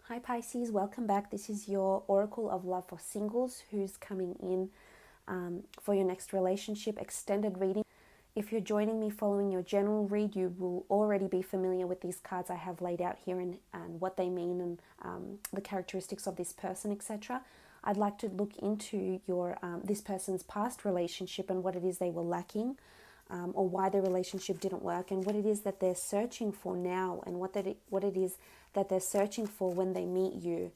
Hi Pisces, welcome back. This is your Oracle of Love for Singles who's coming in for your next relationship extended reading. If you're joining me following your general read, you will already be familiar with these cards I have laid out here and what they mean and the characteristics of this person, etc. I'd like to look into your this person's past relationship and what it is they were lacking, or why the relationship didn't work, and what it is that they're searching for now, and what it is that they're searching for when they meet you.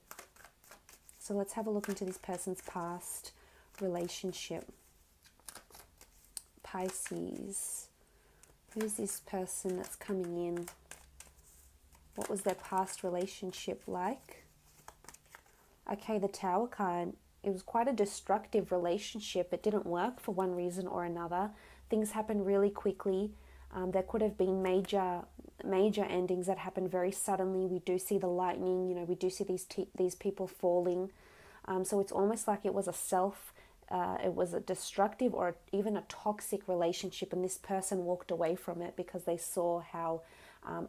So let's have a look into this person's past relationship. Pisces, who's this person that's coming in? What was their past relationship like? Okay, the Tower card. It was quite a destructive relationship. It didn't work for one reason or another. Things happened really quickly. There could have been major endings that happened very suddenly. We do see the lightning. You know, we do see these people falling. So it's almost like it was it was a destructive or even a toxic relationship, and this person walked away from it because they saw how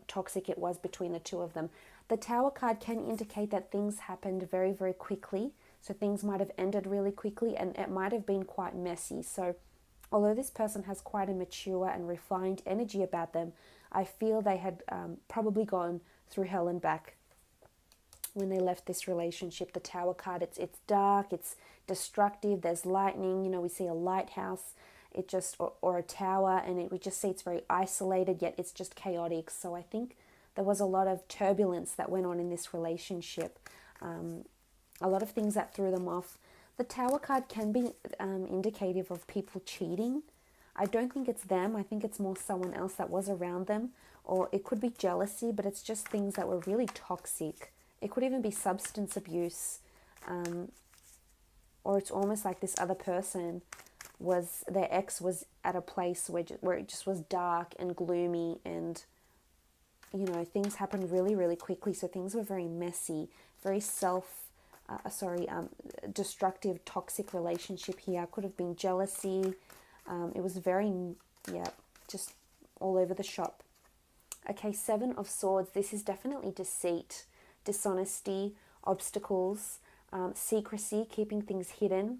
toxic it was between the two of them. The Tower card can indicate that things happened very, very quickly. So things might have ended really quickly, and it might have been quite messy. So although this person has quite a mature and refined energy about them, I feel they had probably gone through hell and back when they left this relationship. The Tower card, it's dark, it's destructive, there's lightning, you know, we see a lighthouse, or a tower, and we just see it's very isolated, yet it's just chaotic. So I think there was a lot of turbulence that went on in this relationship, a lot of things that threw them off. The Tower card can be indicative of people cheating. I don't think it's them. I think it's more someone else that was around them, or it could be jealousy, but it's just things that were really toxic. It could even be substance abuse, or it's almost like this other person their ex was at a place where it just was dark and gloomy, and you know, things happened really, really quickly. So things were very messy, very destructive, toxic relationship here. Could have been jealousy. It was very, just all over the shop. Okay, Seven of Swords. This is definitely deceit, dishonesty, obstacles, secrecy, keeping things hidden.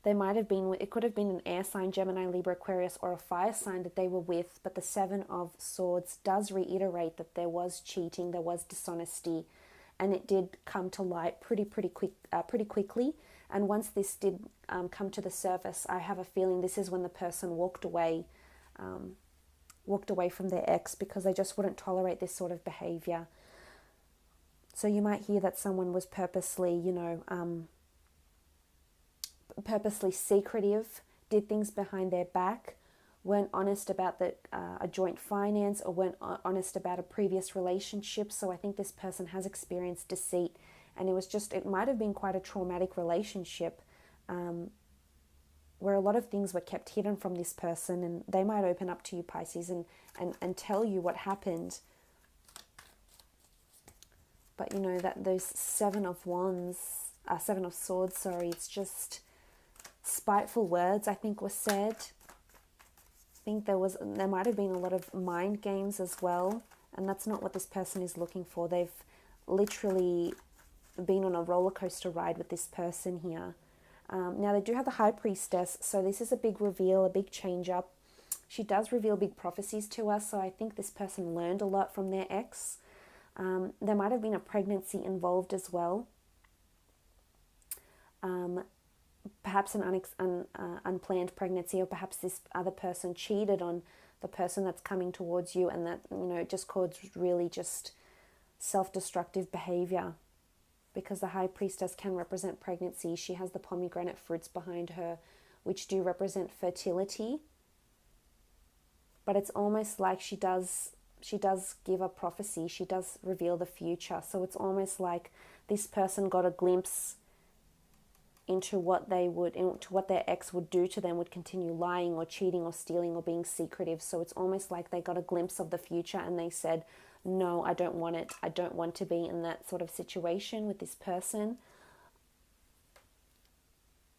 It could have been an air sign, Gemini, Libra, Aquarius, or a fire sign that they were with, but the Seven of Swords does reiterate that there was cheating, there was dishonesty, and it did come to light pretty quickly. And once this did come to the surface, I have a feeling this is when the person walked away from their ex, because they just wouldn't tolerate this sort of behavior. So you might hear that someone was purposely secretive, did things behind their back, weren't honest about a joint finance, or weren't honest about a previous relationship. So I think this person has experienced deceit, and it might have been quite a traumatic relationship, where a lot of things were kept hidden from this person, and they might open up to you, Pisces, and tell you what happened. But you know that those Seven of Swords, sorry, it's just spiteful words, I think, were said. I think there might have been a lot of mind games as well, and that's not what this person is looking for. They've literally been on a roller coaster ride with this person here. Now they do have the High Priestess, so this is a big reveal, a big change up. She does reveal big prophecies to us, so I think this person learned a lot from their ex. There might have been a pregnancy involved as well. Perhaps an unplanned pregnancy, or perhaps this other person cheated on the person that's coming towards you, and that, you know, it just caused really just self-destructive behavior, because the High Priestess can represent pregnancy. She has the pomegranate fruits behind her, which do represent fertility, but it's almost like she does give a prophecy. She does reveal the future. So it's almost like this person got a glimpse into what their ex would do to them, would continue lying or cheating or stealing or being secretive. So it's almost like they got a glimpse of the future, and they said, no, I don't want it. I don't want to be in that sort of situation with this person.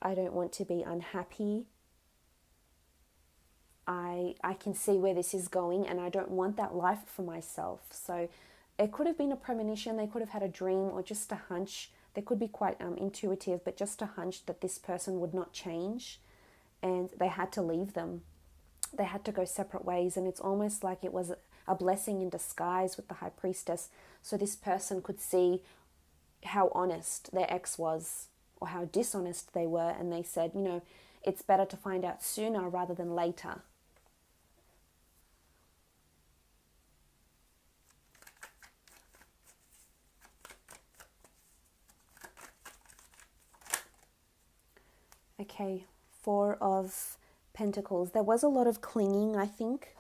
I don't want to be unhappy. I can see where this is going, and I don't want that life for myself. So It could have been a premonition, they could have had a dream or just a hunch. They could be quite intuitive, but just a hunch that this person would not change and they had to leave them. They had to go separate ways, and it's almost like it was a blessing in disguise with the High Priestess. So this person could see how honest their ex was or how dishonest they were, and they said, you know, it's better to find out sooner rather than later. Okay, Four of Pentacles. There was a lot of clinging, I think.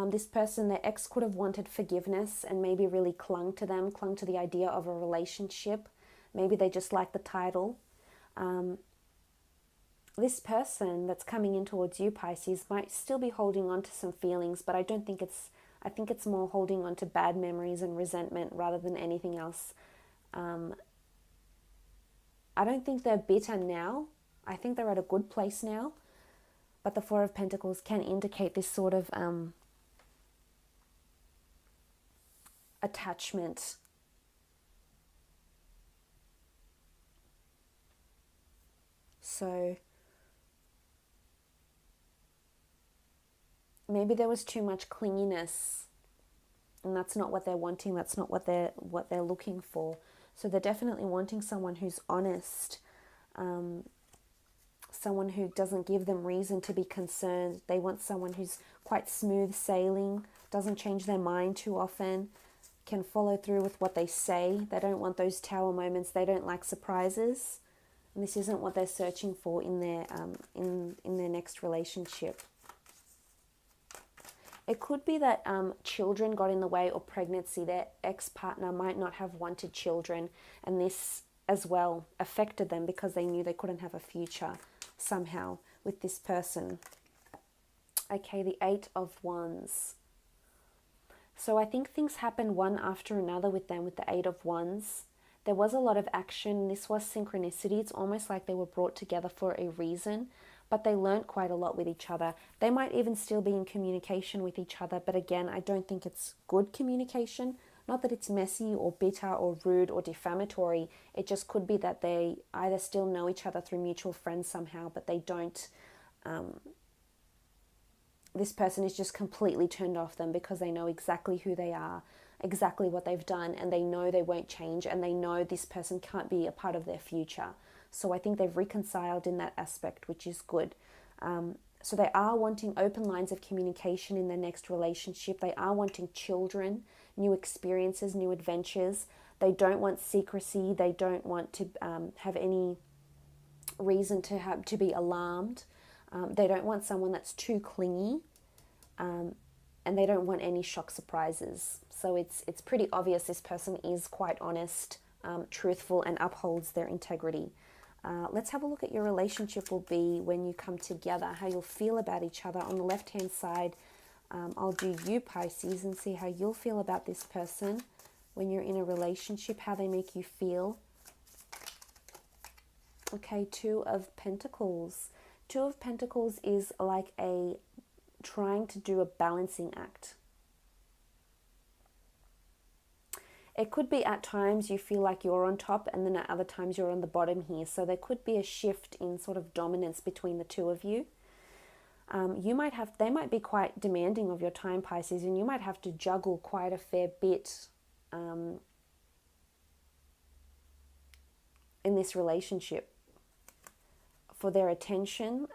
This person, their ex, could have wanted forgiveness and maybe really clung to them, clung to the idea of a relationship. Maybe they just like the title. This person that's coming in towards you, Pisces, might still be holding on to some feelings, but I think it's more holding on to bad memories and resentment rather than anything else. I don't think they're bitter now. I think they're at a good place now. But the Four of Pentacles can indicate this sort of attachment. So maybe there was too much clinginess, and that's not what they're wanting. That's not what they're looking for. So they're definitely wanting someone who's honest, someone who doesn't give them reason to be concerned. They want someone who's quite smooth sailing, doesn't change their mind too often, can follow through with what they say. They don't want those tower moments. They don't like surprises. And this isn't what they're searching for in their next relationship. It could be that children got in the way, or pregnancy. Their ex-partner might not have wanted children, and this as well affected them because they knew they couldn't have a future somehow with this person. Okay, the Eight of Wands. So I think things happened one after another with them with the Eight of Wands. There was a lot of action. This was synchronicity. It's almost like they were brought together for a reason, but they learned quite a lot with each other. They might even still be in communication with each other, but again, I don't think it's good communication. Not that it's messy or bitter or rude or defamatory. It just could be that they either still know each other through mutual friends somehow, but they don't. This person is just completely turned off them because they know exactly who they are, exactly what they've done, and they know they won't change, and they know this person can't be a part of their future. So I think they've reconciled in that aspect, which is good. So they are wanting open lines of communication in their next relationship. They are wanting children, new experiences, new adventures. They don't want secrecy. They don't want to have any reason to be alarmed. They don't want someone that's too clingy, and they don't want any shock surprises. So it's pretty obvious this person is quite honest, truthful, and upholds their integrity. Let's have a look at your relationship will be when you come together, how you'll feel about each other. On the left-hand side, I'll do you, Pisces, and see how you'll feel about this person when you're in a relationship, how they make you feel. Okay, Two of Pentacles. Two of Pentacles is like trying to do a balancing act. It could be at times you feel like you're on top, and then at other times you're on the bottom here. So there could be a shift in sort of dominance between the two of you. They might be quite demanding of your time, Pisces, and you might have to juggle quite a fair bit in this relationship for their attention.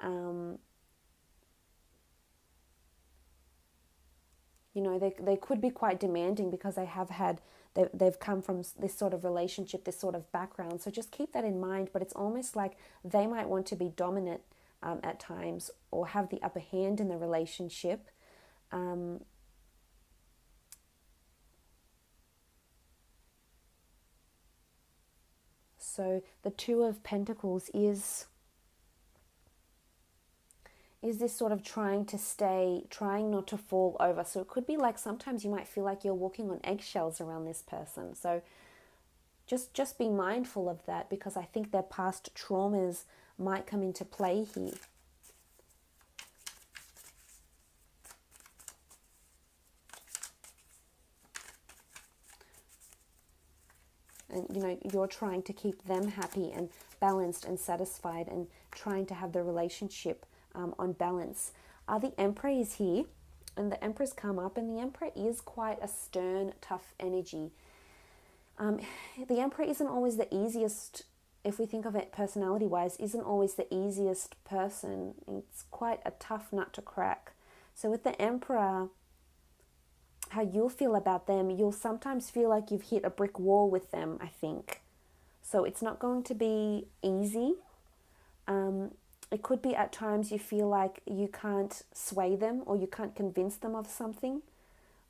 You know, they could be quite demanding because they've come from this sort of relationship, this sort of background. So just keep that in mind. But it's almost like they might want to be dominant at times, or have the upper hand in the relationship. So the Two of Pentacles is this sort of trying not to fall over. So it could be like sometimes you might feel like you're walking on eggshells around this person. So just be mindful of that, because I think their past traumas might come into play here. And, you know, you're trying to keep them happy and balanced and satisfied and trying to have the relationship on balance. The Emperor is here, and the Emperor's come up, and the Emperor is quite a stern, tough energy. The Emperor isn't always the easiest, if we think of it personality-wise, isn't always the easiest person. It's quite a tough nut to crack. So with the Emperor, how you'll feel about them, you'll sometimes feel like you've hit a brick wall with them, I think. So it's not going to be easy. It could be at times you feel like you can't sway them or you can't convince them of something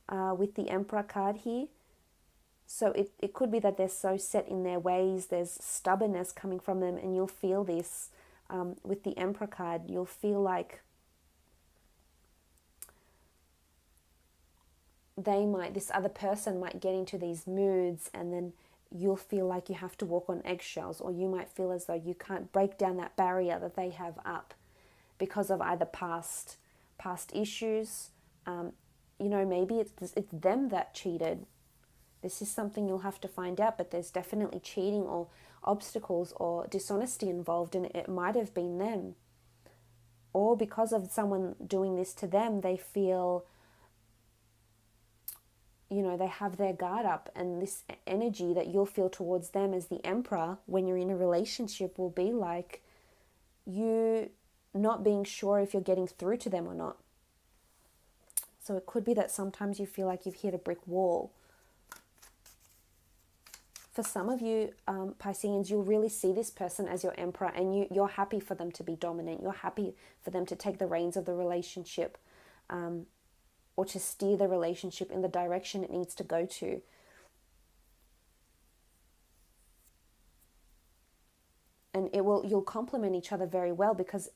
with the Emperor card here. So it could be that they're so set in their ways, there's stubbornness coming from them, and you'll feel this with the Emperor card. You'll feel like this other person might get into these moods, and then you'll feel like you have to walk on eggshells, or you might feel as though you can't break down that barrier that they have up because of either past issues. You know, maybe it's them that cheated. This is something you'll have to find out, but there's definitely cheating or obstacles or dishonesty involved, and it might have been them. Or because of someone doing this to them, they feel, you know, they have their guard up, and this energy that you'll feel towards them as the Emperor when you're in a relationship will be like you not being sure if you're getting through to them or not. So it could be that sometimes you feel like you've hit a brick wall. For some of you, Pisceans, you'll really see this person as your Emperor, and you're happy for them to be dominant. You're happy for them to take the reins of the relationship, or to steer the relationship in the direction it needs to go to. And you'll complement each other very well, because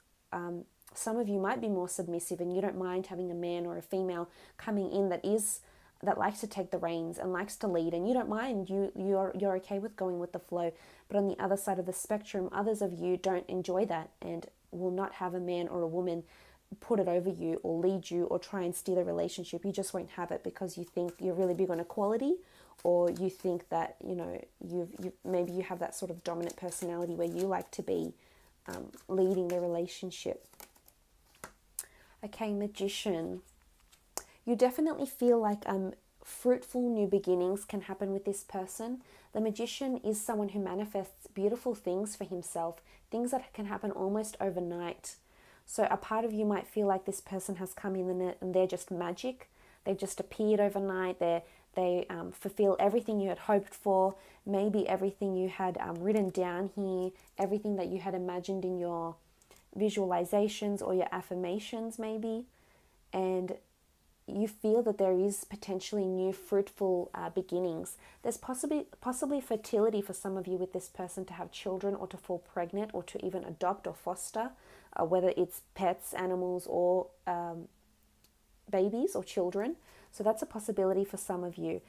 some of you might be more submissive and you don't mind having a man or a female coming in that likes to take the reins and likes to lead, and you don't mind, you're okay with going with the flow. But on the other side of the spectrum, others of you don't enjoy that and will not have a man or a woman put it over you or lead you or try and steer the relationship. You just won't have it because you think you're really big on equality, or you think that, you know, maybe you have that sort of dominant personality where you like to be leading the relationship. Okay, Magician. You definitely feel like fruitful new beginnings can happen with this person. The Magician is someone who manifests beautiful things for himself, things that can happen almost overnight. So a part of you might feel like this person has come in and they're just magic. They've just appeared overnight. They fulfill everything you had hoped for, maybe everything you had written down here, everything that you had imagined in your visualizations or your affirmations maybe. And you feel that there is potentially new fruitful beginnings. There's possibly fertility for some of you with this person, to have children or to fall pregnant or to even adopt or foster, whether it's pets, animals, or babies or children. So that's a possibility for some of you.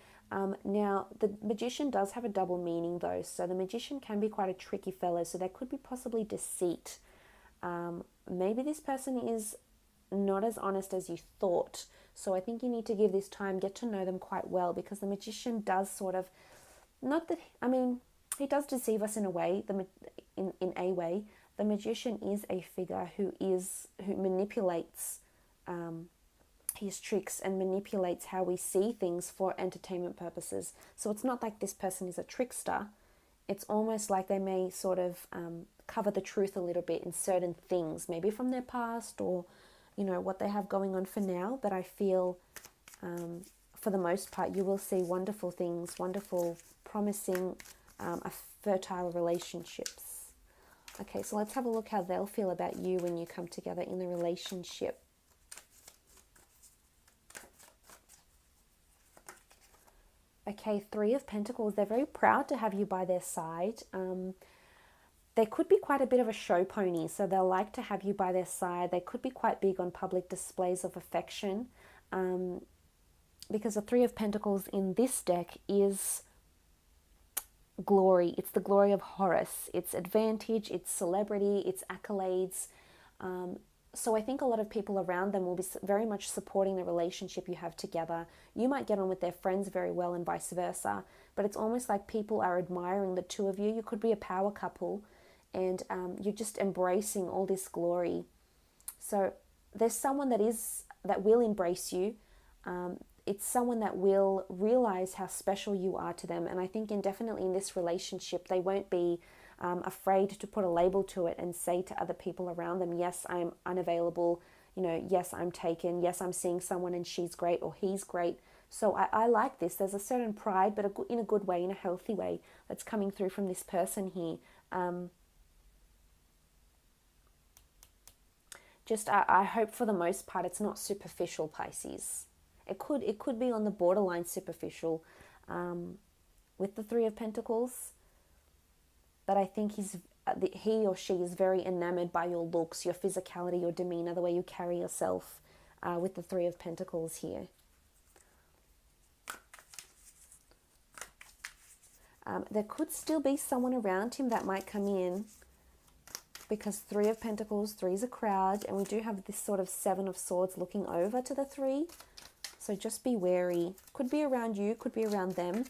Now, the Magician does have a double meaning though. So the Magician can be quite a tricky fellow. So there could be possibly deceit. Maybe this person is not as honest as you thought. So I think you need to give this time, get to know them quite well, because the Magician does sort of, he does deceive us in a way, in a way. The Magician is a figure who manipulates his tricks and manipulates how we see things for entertainment purposes. So it's not like this person is a trickster. It's almost like they may sort of cover the truth a little bit in certain things, maybe from their past or, you know, what they have going on for now. But I feel for the most part, you will see wonderful things, wonderful, promising, fertile relationships. Okay, so let's have a look how they'll feel about you when you come together in the relationship. Okay, Three of Pentacles. They're very proud to have you by their side. They could be quite a bit of a show pony, so they'll like to have you by their side. They could be quite big on public displays of affection, because the Three of Pentacles in this deck is glory. It's the glory of Horus. It's advantage, it's celebrity, it's accolades. So I think a lot of people around them will be very much supporting the relationship you have together. You might get on with their friends very well and vice versa, but it's almost like people are admiring the two of you. You could be a power couple, and you're just embracing all this glory. So there's someone that will embrace you. It's someone that will realize how special you are to them. And I think definitely in this relationship, they won't be afraid to put a label to it and say to other people around them, yes, I'm unavailable. Yes, I'm taken. Yes, I'm seeing someone and she's great or he's great. So I like this. There's a certain pride, but in a good way, in a healthy way, that's coming through from this person here. I hope for the most part it's not superficial, Pisces. It could be on the borderline superficial with the Three of Pentacles, but I think he or she is very enamored by your looks, your physicality, your demeanor, the way you carry yourself with the Three of Pentacles here. There could still be someone around him that might come in, because Three of Pentacles, three is a crowd, and we do have this sort of Seven of Swords looking over to the three. So just be wary. Could be around you, could be around them.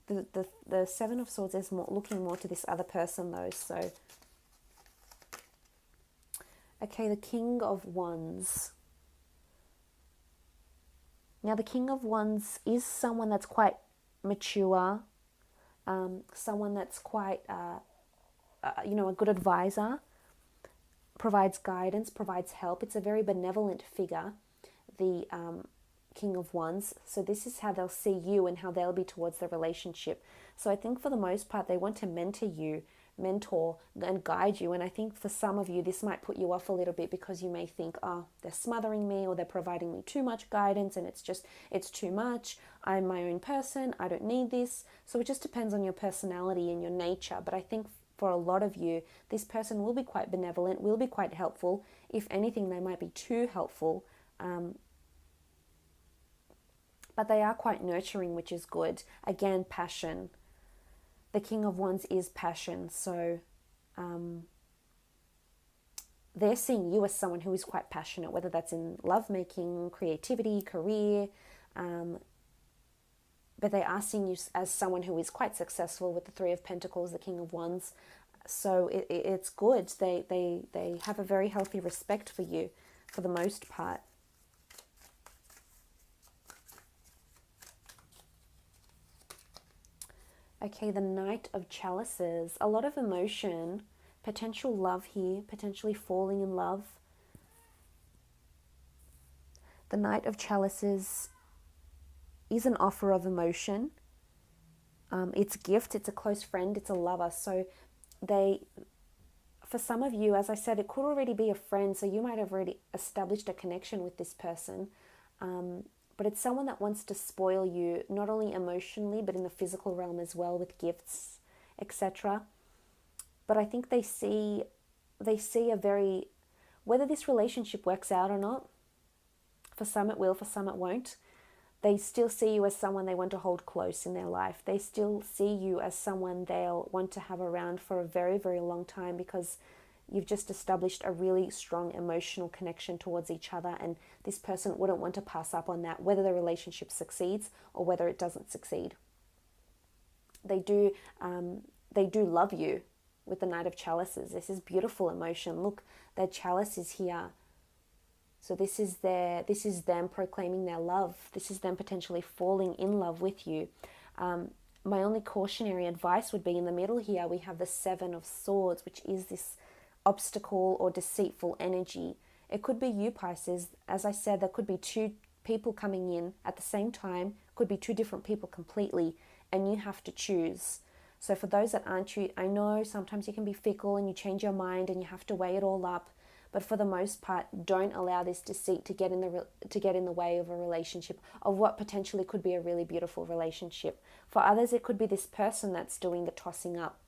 The Seven of Swords is looking more to this other person though. So, okay, the King of Wands. Now the King of Wands is someone that's quite mature, someone that's quite, a good advisor, provides guidance, provides help. It's a very benevolent figure, the King of Wands. So this is how they'll see you and how they'll be towards the relationship. So I think for the most part, they want to mentor and guide you. And I think for some of you, this might put you off a little bit, because you may think, oh, they're smothering me, or they're providing me too much guidance, and it's too much. I'm my own person. I don't need this. So it just depends on your personality and your nature. But I think for a lot of you, this person will be quite benevolent, will be quite helpful. If anything, they might be too helpful. But they are quite nurturing, which is good. Again, passion. The King of Wands is passion. So they're seeing you as someone who is quite passionate, whether that's in lovemaking, creativity, career. But they are seeing you as someone who is quite successful with the Three of Pentacles, the King of Wands. So it's good. They have a very healthy respect for you for the most part. Okay, the Knight of Chalices. A lot of emotion, potential love here, potentially falling in love. The Knight of Chalices is an offer of emotion. It's a gift, it's a close friend, it's a lover. So for some of you, as I said, it could already be a friend, so you might have already established a connection with this person. But it's someone that wants to spoil you, not only emotionally, but in the physical realm as well, with gifts, etc. But I think they see whether this relationship works out or not, for some it will, for some it won't, they still see you as someone they want to hold close in their life. They still see you as someone they'll want to have around for a very, very long time, because you've just established a really strong emotional connection towards each other, and this person wouldn't want to pass up on that, whether the relationship succeeds or whether it doesn't succeed. They do love you with the Knight of Chalices. This is beautiful emotion. Look, their chalice is here. So this is them proclaiming their love. This is them potentially falling in love with you. My only cautionary advice would be in the middle here, we have the Seven of Swords, which is this obstacle or deceitful energy. It could be you, Pisces. As I said, there could be two people coming in at the same time, could be two different people completely, and you have to choose. So for those that aren't you, I know sometimes you can be fickle and you change your mind and you have to weigh it all up, but for the most part, don't allow this deceit to get in the way of a relationship, of what potentially could be a really beautiful relationship. For others, it could be this person that's doing the tossing up.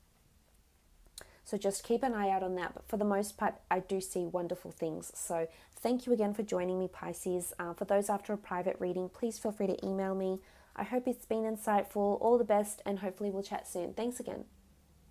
So just keep an eye out on that. But for the most part, I do see wonderful things. So thank you again for joining me, Pisces. For those after a private reading, please feel free to email me. I hope it's been insightful. All the best, and hopefully we'll chat soon. Thanks again.